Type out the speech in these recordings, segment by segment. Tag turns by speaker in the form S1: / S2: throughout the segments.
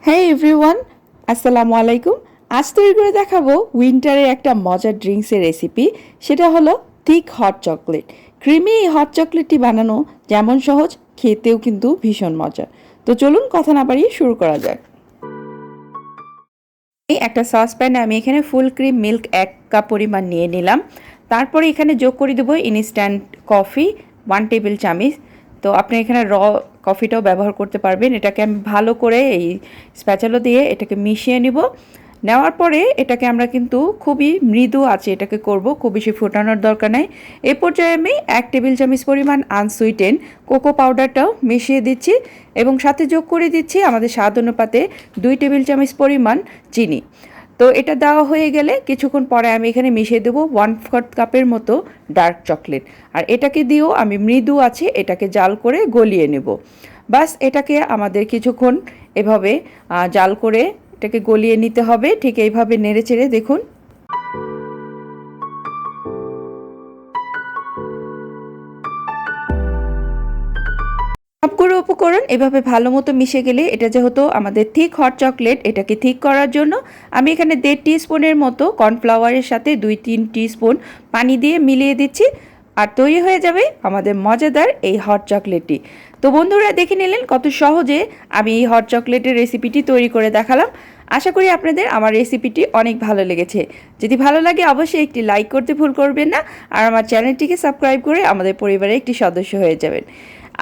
S1: হ্যাঁ এভরিওয়ান, আসসালামু আলাইকুম। আজ তৈরি করে দেখাবো উইন্টারের একটা মজার ড্রিঙ্কসের রেসিপি। সেটা হলো থিক হট চকলেট। ক্রিমি এই হট চকলেটটি বানানো যেমন সহজ, খেতেও কিন্তু ভীষণ মজা। তো চলুন কথা না বাড়িয়ে শুরু করা যাক। এই একটা সসপ্যানে আমি এখানে ফুল ক্রিম মিল্ক 1 কাপ পরিমাণ নিয়ে নিলাম। তারপরে এখানে যোগ করে দেবো ইনস্ট্যান্ট কফি 1 টেবিল চামচ। তো আপনি এখানে কফিটাও ব্যবহার করতে পারবেন। এটাকে আমি ভালো করে এই স্প্যাচুলা দিয়ে এটাকে মিশিয়ে নিব। নেওয়ার পরে এটাকে আমরা কিন্তু খুবই মৃদু আঁচে এটাকে করব, খুব বেশি ফোটানোর দরকার নেই। এ পর্যায়ে আমি 1 টেবিল চামচ পরিমাণ আনসুইটেন কোকো পাউডারটাও মিশিয়ে দিচ্ছি এবং সাথে যোগ করে দিচ্ছি আমাদের স্বাদ অনুপাতে 2 টেবিল চামচ পরিমাণ চিনি। তো এটা দেওয়া হয়ে গেলে কিছুক্ষণ পরে আমি এখানে মিশিয়ে দেবো 1/4 কাপের মতো ডার্ক চকলেট। আর এটাকে দিয়েও আমি মৃদু আছে এটাকে জাল করে গলিয়ে নেব। বাস এটাকে আমাদের কিছুক্ষণ এভাবে জাল করে এটাকে গলিয়ে নিতে হবে। ঠিক এইভাবে নেড়ে চেড়ে দেখুন। সবগুলো উপকরণ এভাবে ভালো মতো মিশে গেলে এটা যেহেতু আমাদের থিক হট চকলেট, এটাকে থিক করার জন্য আমি এখানে 1.5 টিস্পুনের মতো কর্নফ্লাওয়ারের সাথে 2-3 টিস্পুন পানি দিয়ে মিলিয়ে দিচ্ছি। আর তৈরি হয়ে যাবে আমাদের মজাদার এই হট চকলেটটি। তো বন্ধুরা দেখে নিলেন কত সহজে আমি এই হট চকলেটের রেসিপিটি তৈরি করে দেখালাম। আশা করি আপনাদের আমার রেসিপিটি অনেক ভালো লেগেছে। যদি ভালো লাগে অবশ্যই একটি লাইক করতে ভুল করবেন না, আর আমার চ্যানেলটিকে সাবস্ক্রাইব করে আমাদের পরিবারের একটি সদস্য হয়ে যাবেন।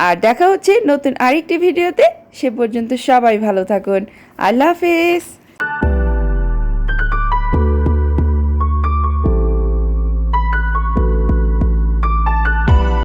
S1: আর দেখা হচ্ছে নতুন আরেকটি ভিডিওতে। সে পর্যন্ত সবাই ভালো থাকুন। আল্লাহ হাফেজ।